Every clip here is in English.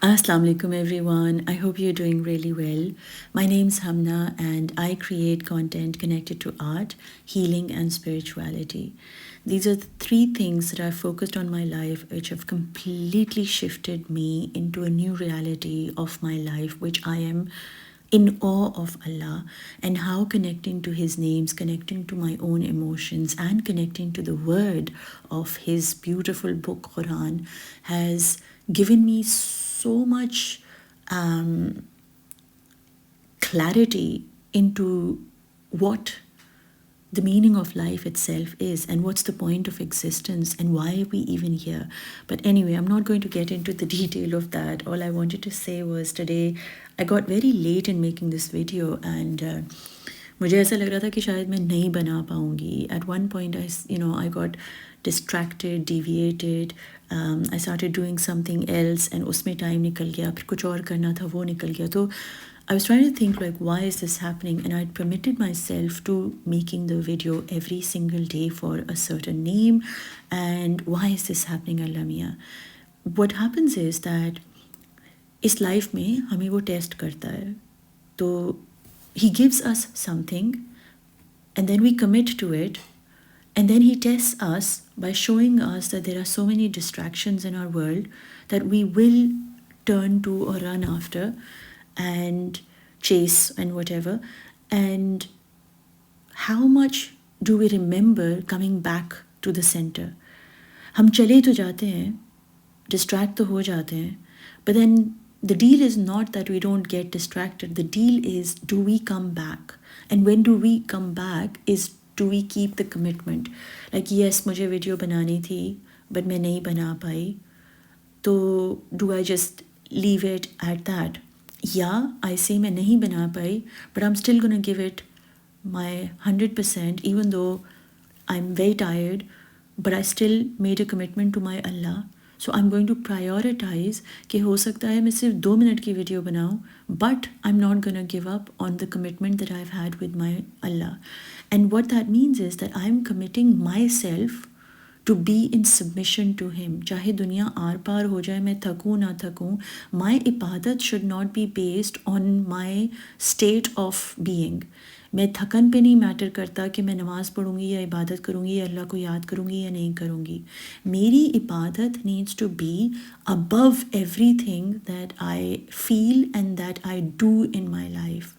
Assalamu alaikum everyone. I hope you're doing really well. My name's HUMNA and I create content connected to art, healing and spirituality. These are the three things that I've focused on my life which have completely shifted me into a new reality of my life, which I am in awe of Allah, and how connecting to His names, connecting to my own emotions, and connecting to the word of His beautiful book, Quran, has given me so much clarity into what the meaning of life itself is and what's the point of existence and why are we even here. But anyway, I'm not going to get into the detail of that. All I wanted to say was today I got very late in making this video and मुझे ऐसा लग रहा था कि शायद मैं नहीं बना पाऊँगी. At one point I got distracted, deviated. I started doing something else and उसमें time निकल गया. फिर कुछ और करना था, वो निकल गया. तो I was trying to think like, why is this happening? And I'd permitted myself to making the video every single day for a certain name. And why is this happening, Allah Mia? What happens is that इस life में हमें वो test करता है. तो He gives us something and then we commit to it. And then He tests us by showing us that there are so many distractions in our world that we will turn to or run after and chase and whatever. And how much do we remember coming back to the center? हम चले तो जाते हैं, distract तो हो जाते हैं, but then the deal is not that we don't get distracted. The deal is, do we come back? And when do we come back is, do we keep the commitment? Like, yes, मुझे video बनानी थी, but मैं नहीं बना पाई. तो do I just leave it at that? Yeah, I say मैं नहीं बना पाई, but I'm still going to give it my 100%, even though I'm very tired, but I still made a commitment to my Allah. So I'm going to prioritize कि हो सकता है मैं सिर्फ 2 minute की वीडियो बनाऊं, but I'm not going to give up on the commitment that I've had with my Allah. And what that means is that I'm committing myself to be in submission to Him. चाहे दुनिया are पार हो जाए, मैं थकूं ना थकूं, my इबादत should not be based on my state of being. मैं थकन पे नहीं मैटर करता कि मैं नमाज़ पढ़ूंगी या इबादत करूंगी या अल्लाह को याद करूंगी या नहीं करूंगी. मेरी इबादत needs to be above everything that I feel and that I do in my life.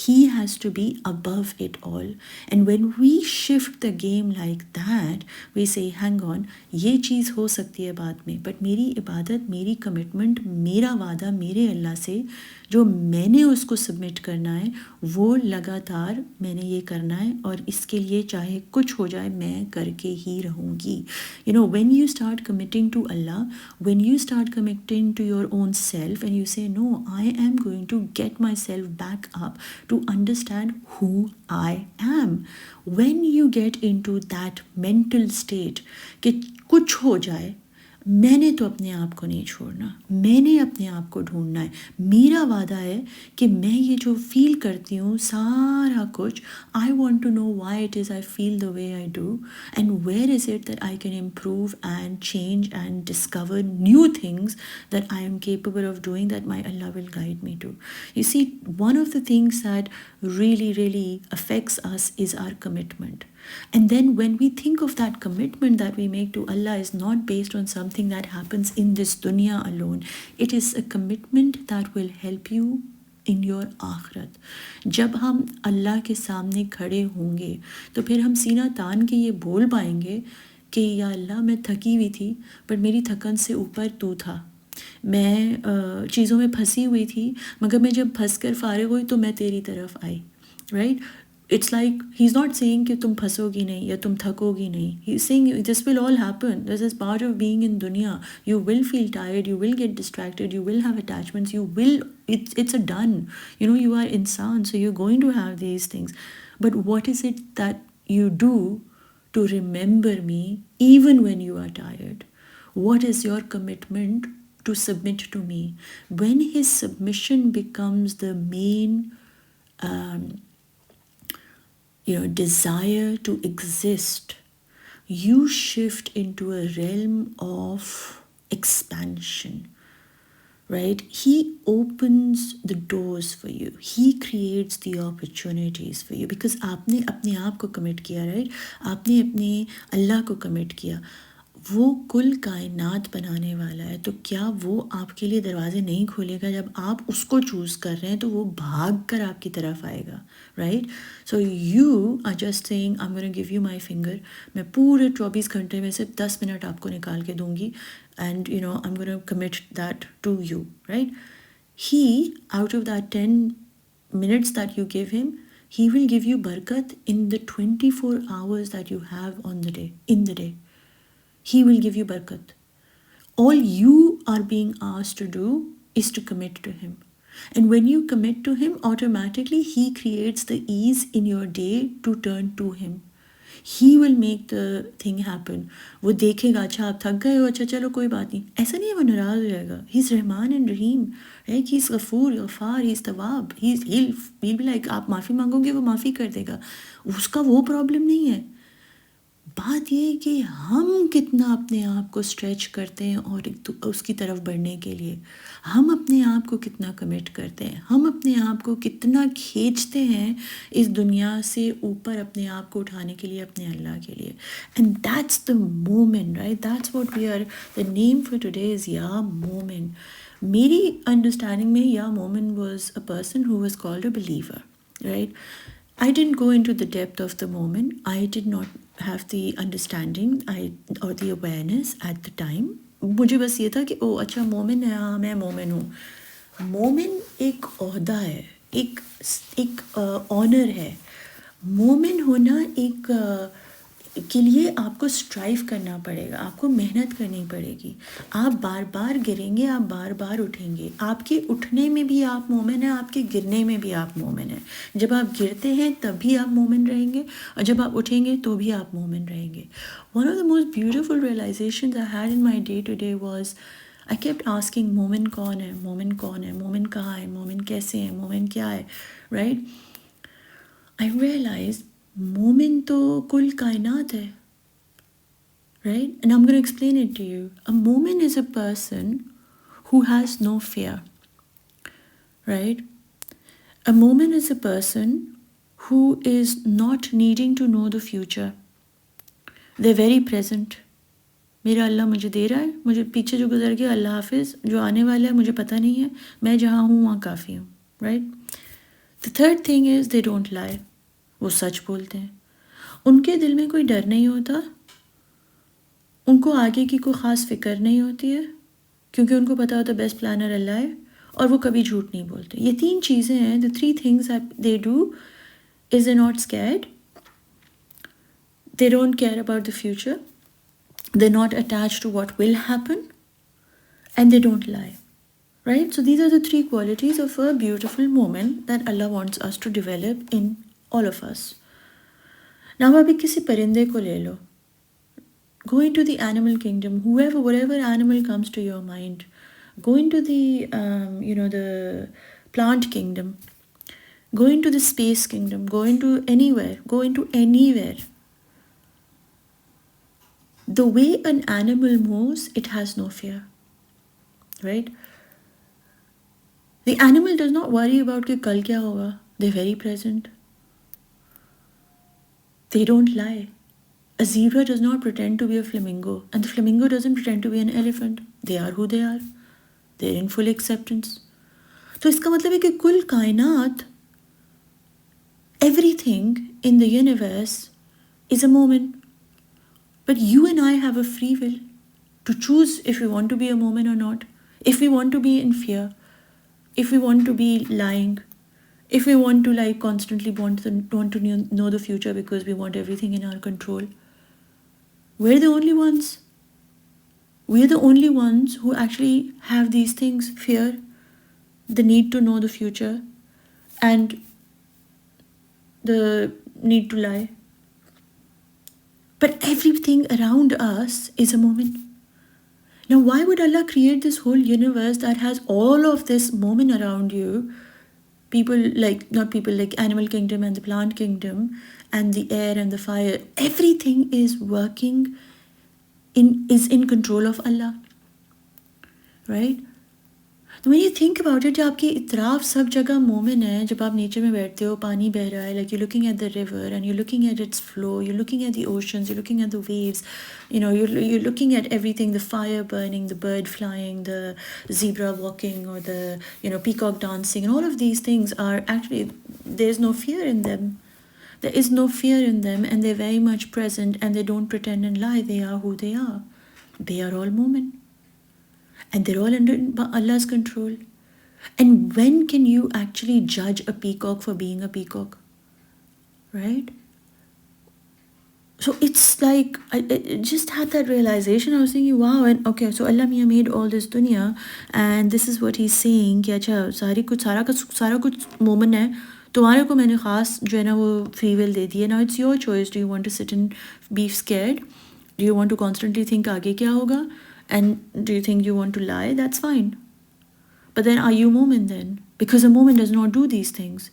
He has to be above it all. And when we shift the game like that, we say, hang on, ये चीज़ हो सकती है बाद में, but मेरी इबादत, मेरी commitment, मेरा वादा मेरे अल्लाह से जो मैंने उसको सबमिट करना है, वो लगातार मैंने ये करना है और इसके लिए चाहे कुछ हो जाए मैं करके ही रहूँगी. You know, when you start committing to Allah, when you start committing to your own self and you say, no, I am going to get myself back up to understand who I am. When you get into that mental state कि कुछ हो जाए, मैंने तो अपने आप को नहीं छोड़ना, मैंने अपने आप को ढूंढना है. मेरा वादा है कि मैं ये जो फील करती हूँ सारा कुछ, I want to know why it is I feel the way I do and where is it that I can improve and change and discover new things that I am capable of doing, that my Allah will guide me to. You see, one of the things that really affects us is our commitment. And then when we think of that commitment that we make to Allah is not based on something that happens in this dunya alone. It is a commitment that will help you in your आखरत. जब हम अल्लाह के सामने खड़े होंगे तो फिर हम सीना तान के ये बोल पाएंगे कि या अल्लाह, मैं थकी हुई थी पर मेरी थकन से ऊपर तू था. मैं चीज़ों में फंसी हुई थी मगर मैं जब फंस कर फारिग हुई तो मैं तेरी तरफ आई. Right? It's like He's not saying कि तुम फंसोगी नहीं या तुम थकोगी नहीं. He's saying this will all happen. This is part of being in dunya. You will feel tired, you will get distracted, you will have attachments, it's a done. You know, you are insan, so you're going to have these things. But what is it that you do to remember me even when you are tired? What is your commitment to submit to me? When His submission becomes the main desire to exist, you shift into a realm of expansion. right? He opens the doors for you. He creates the opportunities for you because आपने अपने आप को commit किया, right? आपने अपने अल्लाह को commit किया. वो कुल कायनात बनाने वाला है, तो क्या वो आपके लिए दरवाजे नहीं खोलेगा? जब आप उसको चूज़ कर रहे हैं तो वो भाग कर आपकी तरफ आएगा, right? So you are just saying I am gonna give you my finger. मैं पूरे 24 घंटे में से 10 मिनट आपको निकाल के दूंगी, and you know I am gonna commit that to you, right? ही out of that 10 minutes that you give him, he will give you barakat in the 24 hours that you have on the day, in the day. He will give you barakat. All you are being asked to do is to commit to him. And when you commit to him, automatically he creates the ease in your day to turn to him. He will make the thing happen. वो देखेगा, अच्छा आप थक गए हो, अच्छा चलो कोई बात नहीं. ऐसा नहीं है वो नाराज़ हो जाएगा. He's Rahman and Rahim, right? He's Ghafoor, Ghaffar, he's तवाब. He'll be like, आप माफ़ी मांगोगे वो माफ़ी कर देगा. उसका वो प्रॉब्लम नहीं है. बात ये है कि हम कितना अपने आप को स्ट्रेच करते हैं और उसकी तरफ बढ़ने के लिए हम अपने आप को कितना कमिट करते हैं, हम अपने आप को कितना खींचते हैं इस दुनिया से ऊपर अपने आप को उठाने के लिए, अपने अल्लाह के लिए. And that's the moment, right? That's what we are. The name for today is या मोमेंट. मेरी अंडरस्टैंडिंग में या moment was a person who was called a believer, right? I didn't go into the depth of the moment. I did not have the understanding or the awareness at the time. मुझे बस ये था कि ओ अच्छा मोमिन है, हाँ मैं मोमिन हूँ. मोमिन एक ओहदा है, एक ऑनर है. मोमिन होना एक के लिए आपको स्ट्राइव करना पड़ेगा, आपको मेहनत करनी पड़ेगी. आप बार बार गिरेंगे, आप बार बार उठेंगे. आपके उठने में भी आप मोमिन हैं, आपके गिरने में भी आप मोमिन हैं. जब आप गिरते हैं तब भी आप मोमिन रहेंगे, और जब आप उठेंगे तो भी आप मोमिन रहेंगे. One of the most beautiful realizations I had in my day to day was I kept asking मोमिन कौन है, मोमिन कौन है, मोमिन कहाँ है, मोमिन कैसे है, मोमिन क्या है, राइट? आई रियलाइज मोमिन तो कुल कायनात है, right? And I'm going to explain it to you. A momin is a person who has no fear, right? A momin is a person who is not needing to know the future. They're very present. मेरा अल्लाह मुझे दे रहा है, मुझे पीछे जो गुजर गया अल्लाह हाफिज़, जो आने वाला है मुझे पता नहीं है, मैं जहाँ हूँ वहाँ काफ़ी हूँ, right? The third thing is they don't lie. वो सच बोलते हैं. उनके दिल में कोई डर नहीं होता, उनको आगे की कोई ख़ास फ़िक्र नहीं होती है, क्योंकि उनको पता होता है बेस्ट प्लानर अल्लाह है, और वो कभी झूठ नहीं बोलते. ये 3 चीज़ें हैं. The 3 things they do is they not scared, they don't care about the future, they not attached to what will happen, and they don't lie, right? So these are the 3 qualities of a beautiful moment that Allah wants us to develop in all of us. Now अभी किसी परिंदे को ले लो. Go into the animal kingdom, whatever animal comes to your mind. Go into the, the plant kingdom. Go into the space kingdom. Go into anywhere. Go into anywhere. The way an animal moves, it has no fear, right? The animal does not worry about कि कल क्या होगा. They're very present. They don't lie. A zebra does not pretend to be a flamingo, and the flamingo doesn't pretend to be an elephant. They are who they are. They're in full acceptance. तो इसका मतलब है कि कुल कायनात, everything in the universe is a moment. But you and I have a free will to choose if we want to be a moment or not, if we want to be in fear, if we want to be lying, if we want to constantly want to know the future because we want everything in our control. We're the only ones. We're the only ones who actually have these things: fear, the need to know the future, and the need to lie. But everything around us is a moment. Now, why would Allah create this whole universe that has all of this moment around you? Not people, like animal kingdom and the plant kingdom and the air and the fire, everything is working is in control of Allah, right? तो when you think about it, आपकी इतराफ सब जगह moment है. जब आप nature में बैठते हो, पानी बह रहा है, like you're looking at the river and you're looking at its flow, you're looking at the oceans, you're looking at the waves, you know, you're looking at everything, the fire burning, the bird flying, the zebra walking, or the, you know, peacock dancing, and all of these things are actually, there's no fear in them. There is no fear in them, and they're very much present, and they don't pretend and lie. They are who they are. They are all moment. And they're all under Allah's control. And when can you actually judge a peacock for being a peacock? Right? So it's like, I just had that realization. I was thinking, wow, and okay, so Allah Mia made all this dunya, and this is what he's saying कि अच्छा सारा कुछ moment है, तुम्हारे को मैंने खास जो है ना वो free will दे दी है. Now it's your choice. Do you want to sit and be scared? Do you want to constantly think आगे क्या होगा? And do you think you want to lie? That's fine. But then are you moment then? Because a moment does not do these things.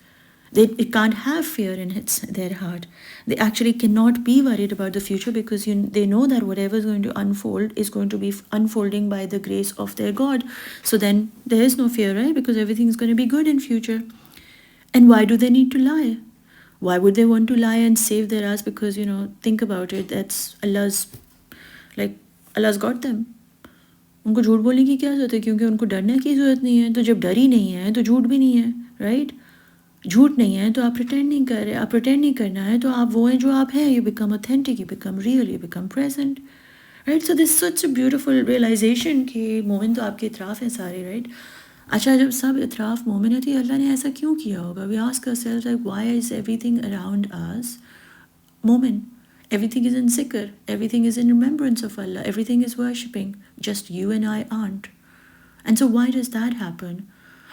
It can't have fear in their heart. They actually cannot be worried about the future because they know that whatever is going to unfold is going to be unfolding by the grace of their God. So then there is no fear, right? Because everything is going to be good in future. And why do they need to lie? Why would they want to lie and save their ass? Because, you know, think about it. That's Allah's got them. उनको झूठ बोलने की क्या ज़रूरत है, क्योंकि उनको डरने की ज़रूरत नहीं है. तो जब डर ही नहीं है तो झूठ भी नहीं है, राइट? झूठ नहीं है तो आप प्रिटेंड नहीं कर रहे. आप प्रिटेंड नहीं करना है तो आप वो हैं जो आप हैं. You become authentic, you become real, you become present, right? So this such a beautiful realization कि मोमेंट तो आपके इतराफ़ हैं सारे, राइट? अच्छा, जब सब इतराफ़ मोमेंट है तो अल्लाह ने ऐसा क्यों किया होगा? We ask ourselves like why is everything around us moment? Everything is in zikr, everything is in remembrance of Allah, everything is worshipping, just you and I aren't. And so why does that happen?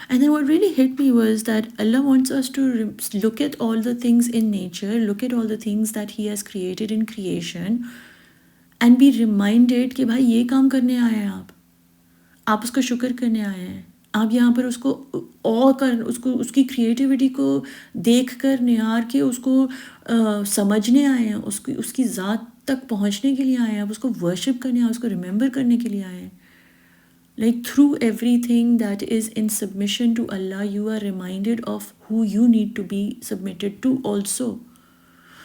And then what really hit me was that Allah wants us to look at all the things in nature, look at all the things that He has created in creation, and be reminded कि भाई ये काम करने आए हैं आप उसका शुक्र करने आए हैं. आप यहाँ पर उसको उसकी क्रिएटिविटी को देख कर निहार के उसको समझने आए हैं, उसकी ज़ात तक पहुँचने के लिए आए हैं. आप उसको वर्शिप करने आए, उसको रिमेंबर करने के लिए आए हैं. Like through everything that is in submission to Allah, you are reminded of who you need to be submitted to also.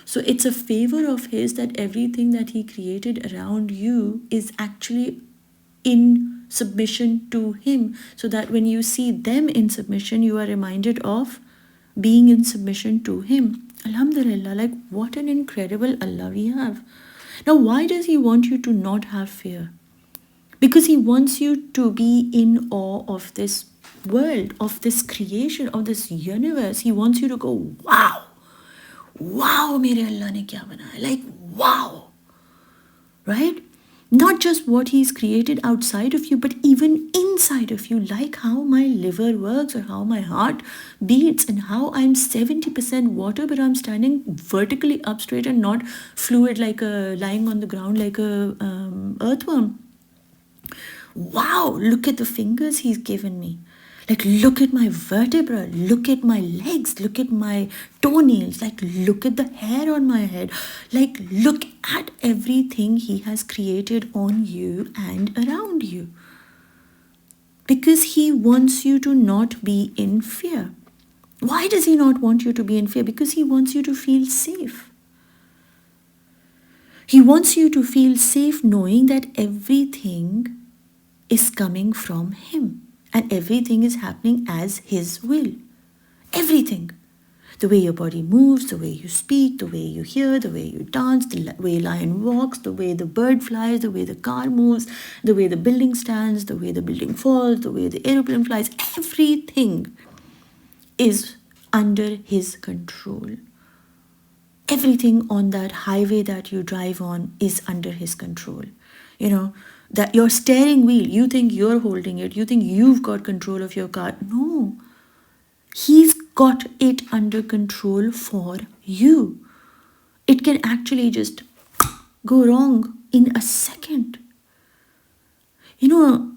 So it's a favor of His that everything that He created around you is actually in submission to Him, so that when you see them in submission, you are reminded of being in submission to Him. Alhamdulillah, like what an incredible Allah we have. Now, why does He want you to not have fear? Because He wants you to be in awe of this world, of this creation, of this universe. He wants you to go, wow, wow, mere Allah ne kya banaya, like wow, right? Not just what He's created outside of you, but even inside of you, like how my liver works or how my heart beats and how I'm 70% water, but I'm standing vertically up straight and not fluid like lying on the ground like a earthworm. Wow, look at the fingers He's given me. Like, look at my vertebra, look at my legs, look at my toenails, like, look at the hair on my head. Like, look at everything He has created on you and around you. Because He wants you to not be in fear. Why does He not want you to be in fear? Because He wants you to feel safe. He wants you to feel safe knowing that everything is coming from Him. And everything is happening as His will. Everything. The way your body moves, the way you speak, the way you hear, the way you dance, the way lion walks, the way the bird flies, the way the car moves, the way the building stands, the way the building falls, the way the airplane flies. Everything is under His control. Everything on that highway that you drive on is under His control. You know, that your steering wheel, you think you're holding it, you think you've got control of your car. No, He's got it under control for you. It can actually just go wrong in a second. You know,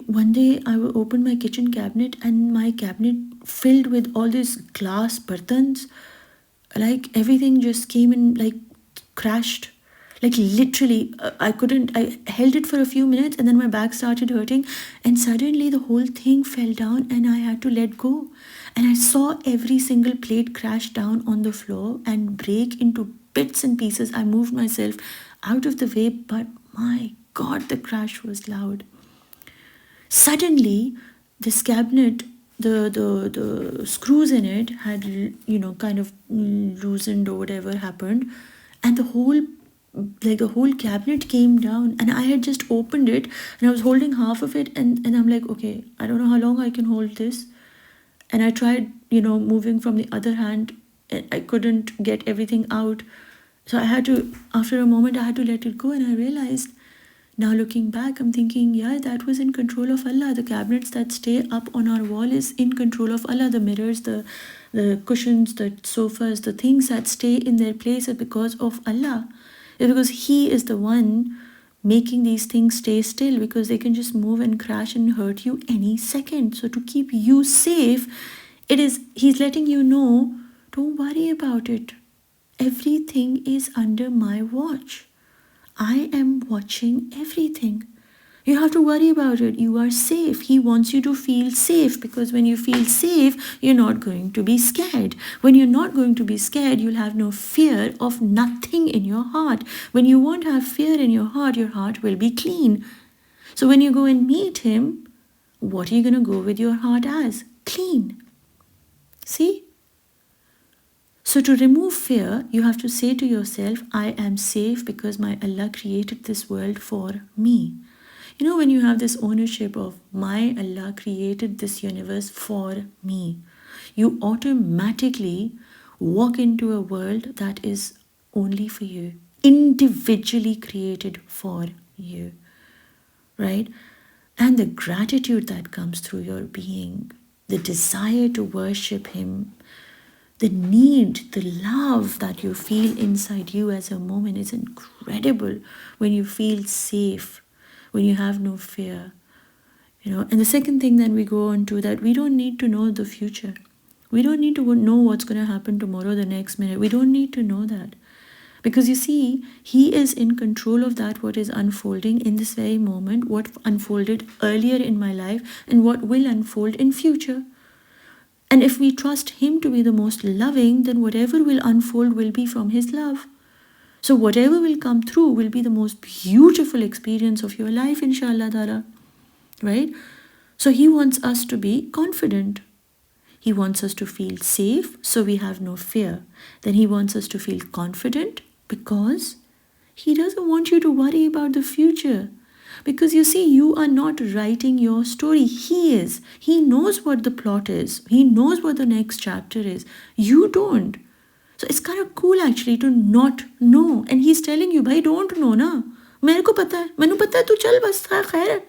one day I opened my kitchen cabinet and my cabinet filled with all these glass bartans. Like everything just came in, like crashed. Like literally, I couldn't, I held it for a few minutes and then my back started hurting and suddenly the whole thing fell down and I had to let go. And I saw every single plate crash down on the floor and break into bits and pieces. I moved myself out of the way, but my God, the crash was loud. Suddenly, this cabinet, the screws in it had, kind of loosened or whatever happened, and the whole cabinet came down. And I had just opened it, and I was holding half of it, and I'm like, okay, I don't know how long I can hold this. And I tried, moving from the other hand, and I couldn't get everything out. So I had to, after a moment, I had to let it go, and I realized. Now looking back, I'm thinking, yeah, that was in control of Allah. The cabinets that stay up on our wall is in control of Allah. The mirrors, the cushions, the sofas, the things that stay in their place are because of Allah. It's because He is the one making these things stay still, because they can just move and crash and hurt you any second. So to keep you safe, He's letting you know, don't worry about it. Everything is under my watch. I am watching everything. You have to worry about it. You are safe. He wants you to feel safe, because when you feel safe, you're not going to be scared. When you're not going to be scared, you'll have no fear of nothing in your heart. When you won't have fear in your heart will be clean. So when you go and meet Him, what are you going to go with your heart as? Clean. See? So to remove fear, you have to say to yourself, I am safe because my Allah created this world for me. When you have this ownership of my Allah created this universe for me, you automatically walk into a world that is only for you, individually created for you, right? And the gratitude that comes through your being, the desire to worship Him, the need, the love that you feel inside you as a moment is incredible when you feel safe, when you have no fear. And the second thing that we go on to, that we don't need to know the future. We don't need to know what's going to happen tomorrow, the next minute. We don't need to know that. Because you see, He is in control of that, what is unfolding in this very moment, what unfolded earlier in my life, and what will unfold in future. And if we trust Him to be the most loving, then whatever will unfold will be from His love. So whatever will come through will be the most beautiful experience of your life, inshaAllah ta'ala. Right? So He wants us to be confident. He wants us to feel safe, so we have no fear. Then He wants us to feel confident, because He doesn't want you to worry about the future. Because you see, you are not writing your story. He is. He knows what the plot is. He knows what the next chapter is. You don't. So it's kind of cool actually to not know. And He's telling you, bhai, don't know na. मेरे को पता है. मैंने पता है, तू चल बस, खैर.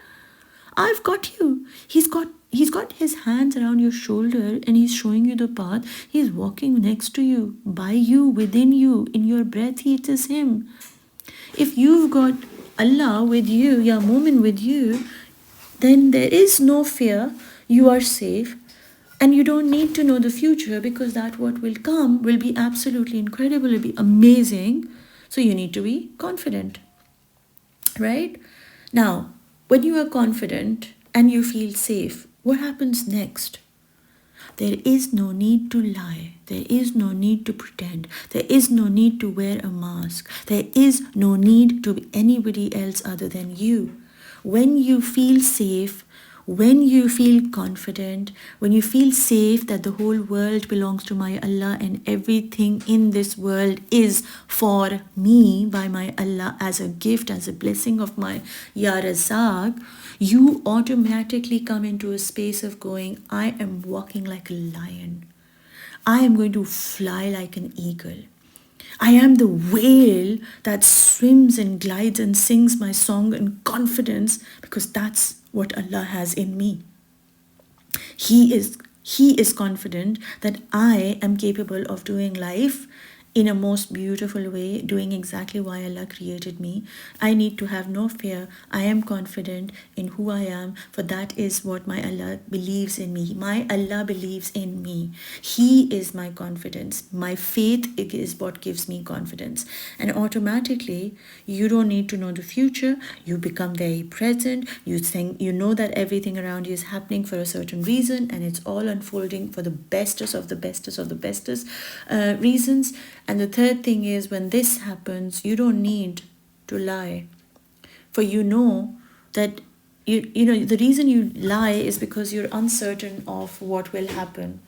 I've got you. He's got His hands around your shoulder and He's showing you the path. He's walking next to you, by you, within you, in your breath. It is Him. If you've got Allah with you, Ya Mu'min with you, then there is no fear. You are safe, and you don't need to know the future, because that what will come will be absolutely incredible, will be amazing. So you need to be confident, right? Now, when you are confident and you feel safe, what happens next? There is no need to lie. There is no need to pretend. There is no need to wear a mask. There is no need to be anybody else other than you. When you feel safe, when you feel confident, when you feel safe that the whole world belongs to my Allah and everything in this world is for me by my Allah as a gift, as a blessing of my Ya Razak, you automatically come into a space of going, I am walking like a lion. I am going to fly like an eagle. I am the whale that swims and glides and sings my song in confidence, because that's what Allah has in me. He is confident that I am capable of doing life in a most beautiful way, doing exactly why Allah created me. I need to have no fear. I am confident in who I am, for that is what my Allah believes in me. My Allah believes in me. He is my confidence. My faith is what gives me confidence. And automatically, you don't need to know the future. You become very present. You think, you know that everything around you is happening for a certain reason, and it's all unfolding for the bestest of the bestest of the bestest reasons. And the third thing is, when this happens, you don't need to lie. For you know that you know the reason you lie is because you're uncertain of what will happen,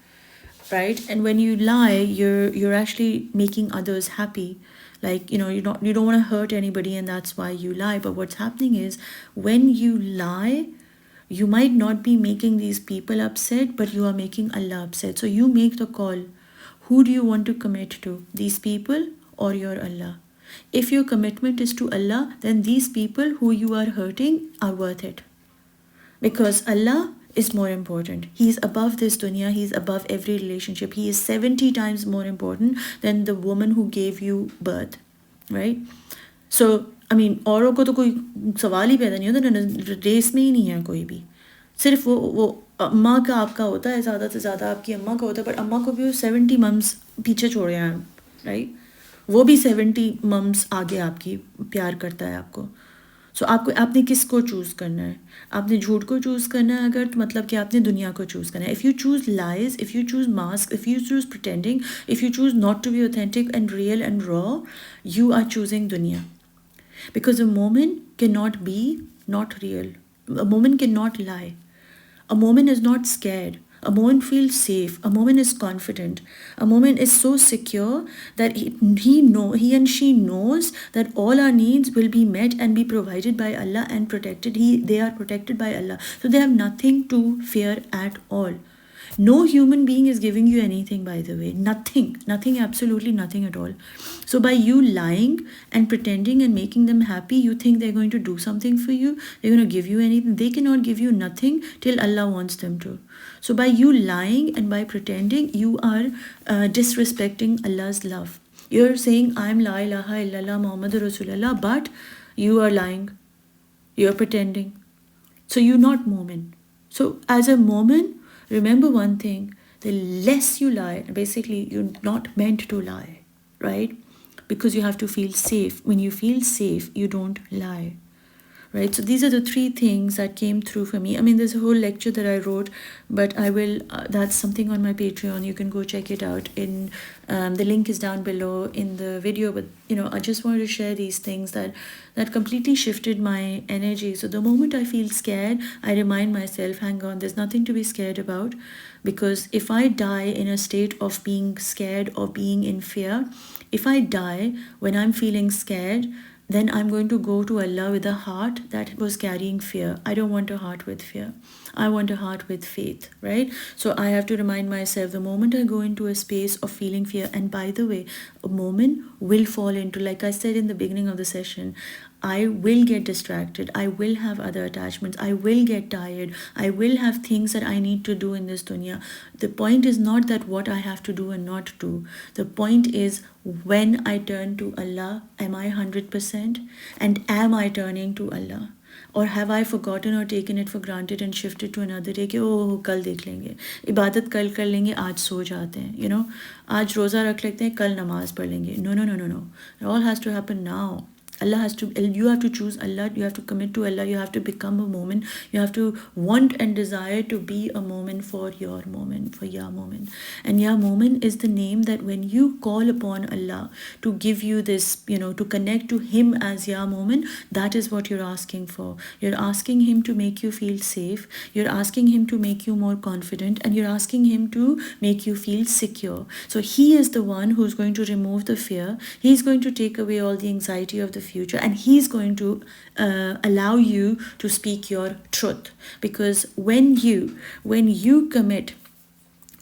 right? And when you lie, you're actually making others happy. Like, you know, you don't want to hurt anybody, and that's why you lie. But what's happening is, when you lie, you might not be making these people upset, but you are making Allah upset. So you make the call. Who do you want to commit to? These people or your Allah? If your commitment is to Allah, then these people who you are hurting are worth it. Because Allah is more important. He is above this dunya. He is above every relationship. He is 70 times more important than the woman who gave you birth. Right? So, I mean, औरों को तो कोई सवाल ही पैदा नहीं होता, race में ही नहीं है कोई भी. सिर्फ वो अम्मा का आपका होता है, ज़्यादा से ज़्यादा आपकी अम्मा का होता है, पर अम्मा को भी वो 70 मम्स पीछे छोड़े हैं, राइट? वो भी 70 मम्स आगे आपकी प्यार करता है आपको. सो आपने किसको चूज़ करना है? आपने झूठ को चूज़ करना है अगर, तो मतलब कि आपने दुनिया को चूज़ करना है. If you choose lies, if you choose mask, if you choose pretending, if you choose not to be authentic and real and raw, you are choosing dunya. Because a moment cannot be not real. A moment cannot lie. A moment is not scared. A moment feels safe. A moment is confident. A moment is so secure that he and she knows that all our needs will be met and be provided by Allah and protected. They are protected by Allah. So they have nothing to fear at all. No human being is giving you anything, by the way. Nothing, absolutely nothing at all. So by you lying and pretending and making them happy, you think they're going to do something for you. They're going to give you anything. They cannot give you nothing till Allah wants them to. So by you lying and by pretending, you are disrespecting Allah's love. You're saying, I'm La ilaha illallah Muhammad Rasulullah, but you are lying. You're pretending. So you're not Mu'min. So as a Mu'min, remember one thing: the less you lie, basically you're not meant to lie, right? Because you have to feel safe. When you feel safe, you don't lie, right? So these are the three things that came through for me. I mean, there's a whole lecture that I wrote, but I will, that's something on my Patreon. You can go check it out. The link is down below in the video. But you know, I just wanted to share these things that completely shifted my energy. So the moment I feel scared, I remind myself, hang on, there's nothing to be scared about. Because if I die in a state of being scared or being in fear, if I die when I'm feeling scared, then I'm going to go to Allah with a heart that was carrying fear. I don't want a heart with fear. I want a heart with faith, right? So I have to remind myself, the moment I go into a space of feeling fear, and by the way, a moment will fall into, like I said in the beginning of the session, I will get distracted. I will have other attachments. I will get tired. I will have things that I need to do in this dunya. The point is not that what I have to do and not do. The point is, when I turn to Allah, am I 100%? And am I turning to Allah? Or have I forgotten or taken it for granted and shifted to another day कि ओह कल देख लेंगे, इबादत कल कर लेंगे, आज सो जाते हैं, you know, आज रोज़ा रख लेते हैं, कल नमाज पढ़ लेंगे. No. It all has to happen now. Allah has to, you have to choose Allah, you have to commit to Allah, you have to become a moment, you have to want and desire to be a moment for your moment, for Ya Moment. And Ya Moment is the name that when you call upon Allah to give you this, you know, to connect to Him as Ya Moment, that is what you're asking for. You're asking Him to make you feel safe, you're asking Him to make you more confident, and you're asking Him to make you feel secure. So He is the one who's going to remove the fear, He's going to take away all the anxiety of the future, and He's going to allow you to speak your truth. Because when you commit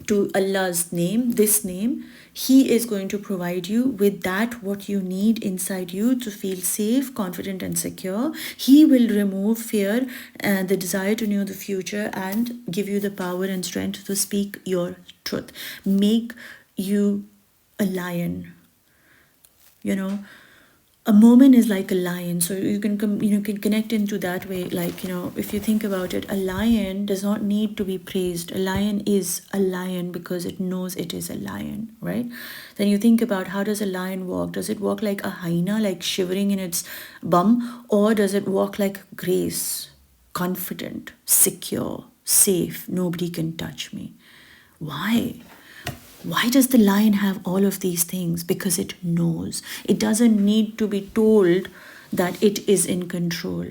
to Allah's name, this name, He is going to provide you with that what you need inside you to feel safe, confident and secure. He will remove fear and the desire to know the future and give you the power and strength to speak your truth. Make you a lion. you know. A moment is like a lion, so you can can connect into that way. Like, if you think about it, a lion does not need to be praised. A lion is a lion because it knows it is a lion, right? Then you think about, how does a lion walk? Does it walk like a hyena, like shivering in its bum, or does it walk like grace, confident, secure, safe, nobody can touch me? Why does the lion have all of these things? Because it knows. It doesn't need to be told that it is in control.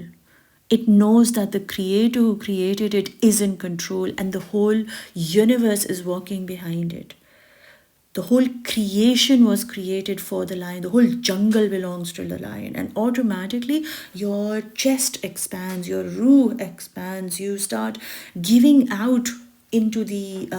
It knows that the creator who created it is in control, and the whole universe is walking behind it. The whole creation was created for the lion. The whole jungle belongs to the lion. And automatically your chest expands, your ruh expands. You start giving out into the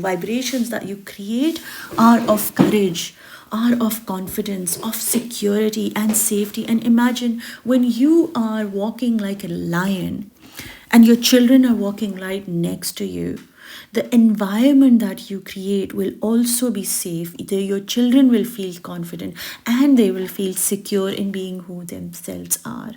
vibrations that you create are of courage, are of confidence, of security and safety. And imagine when you are walking like a lion and your children are walking right next to you, the environment that you create will also be safe. Either your children will feel confident and they will feel secure in being who themselves are.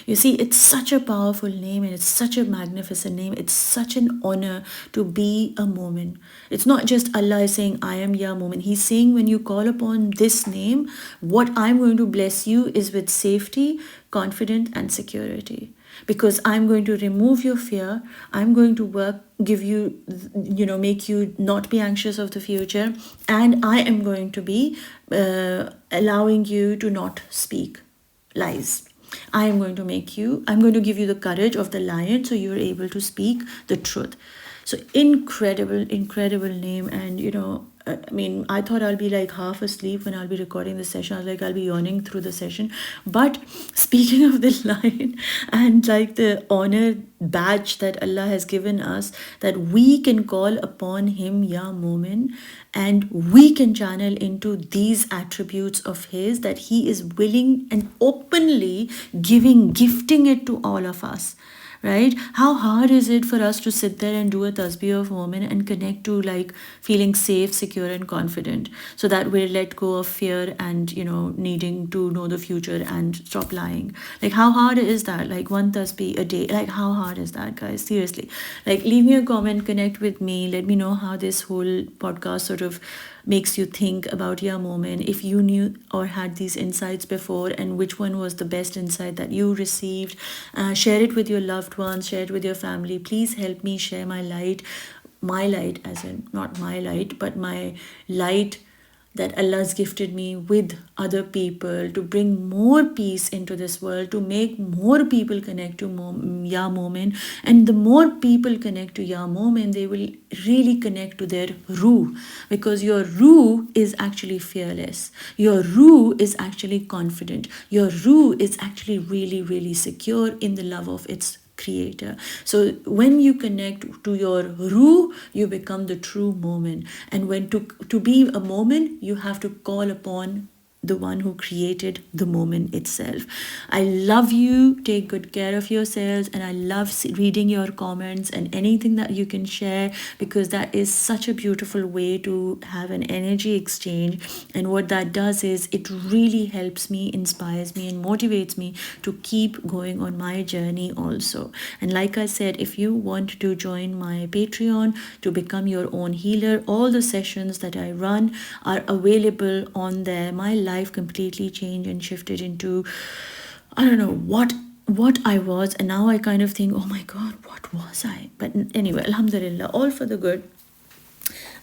You see, it's such a powerful name and it's such a magnificent name. It's such an honor to be a Mu'min. It's not just Allah is saying, I am Ya Mu'min. He's saying, when you call upon this name, what I'm going to bless you is with safety, confidence, and security. Because I'm going to remove your fear. I'm going to give you, make you not be anxious of the future. And I am going to be allowing you to not speak lies. I'm going to give you the courage of the lion so you're able to speak the truth. So incredible, incredible name. And, I thought I'll be like half asleep when I'll be recording the session. I was like, I'll be yawning through the session. But speaking of the lion and like the honor badge that Allah has given us, that we can call upon him, Ya Mu'min, and we can channel into these attributes of his, that he is willing and openly gifting it to all of us. Right? How hard is it for us to sit there and do a tasbih of Mu'min and connect to like feeling safe, secure, and confident, so that we'll let go of fear and, needing to know the future and stop lying? Like, how hard is that? Like, one tasbih a day. Like, how hard is that, guys? Seriously. Like, leave me a comment, connect with me, let me know how this whole podcast sort of makes you think about your moment, if you knew or had these insights before, and which one was the best insight that you received. Share it with your loved ones, share it with your family. Please help me share my light, as in not my light, but my light that Allah's gifted me with other people, to bring more peace into this world, to make more people connect to Ya Mu'min. And the more people connect to Ya Mu'min, they will really connect to their ruh, because your ruh is actually fearless. Your ruh is actually confident. Your ruh is actually really, really secure in the love of its creator. So when you connect to your ruh, you become the true Mu'min. And when to be a Mu'min, you have to call upon the one who created the moment itself. I love you. Take good care of yourselves. And I love reading your comments and anything that you can share, because that is such a beautiful way to have an energy exchange. And what that does is it really helps me, inspires me, and motivates me to keep going on my journey also. And like I said, if you want to join my Patreon to become your own healer, all the sessions that I run are available on there. My life completely changed and shifted into, I don't know what I was, and now I kind of think, oh my god, what was I? But anyway, alhamdulillah, all for the good.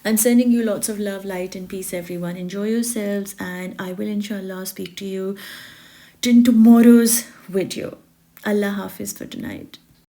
I'm sending you lots of love, light, and peace, everyone. Enjoy yourselves, and I will inshallah speak to you in tomorrow's video. Allah Hafiz for tonight.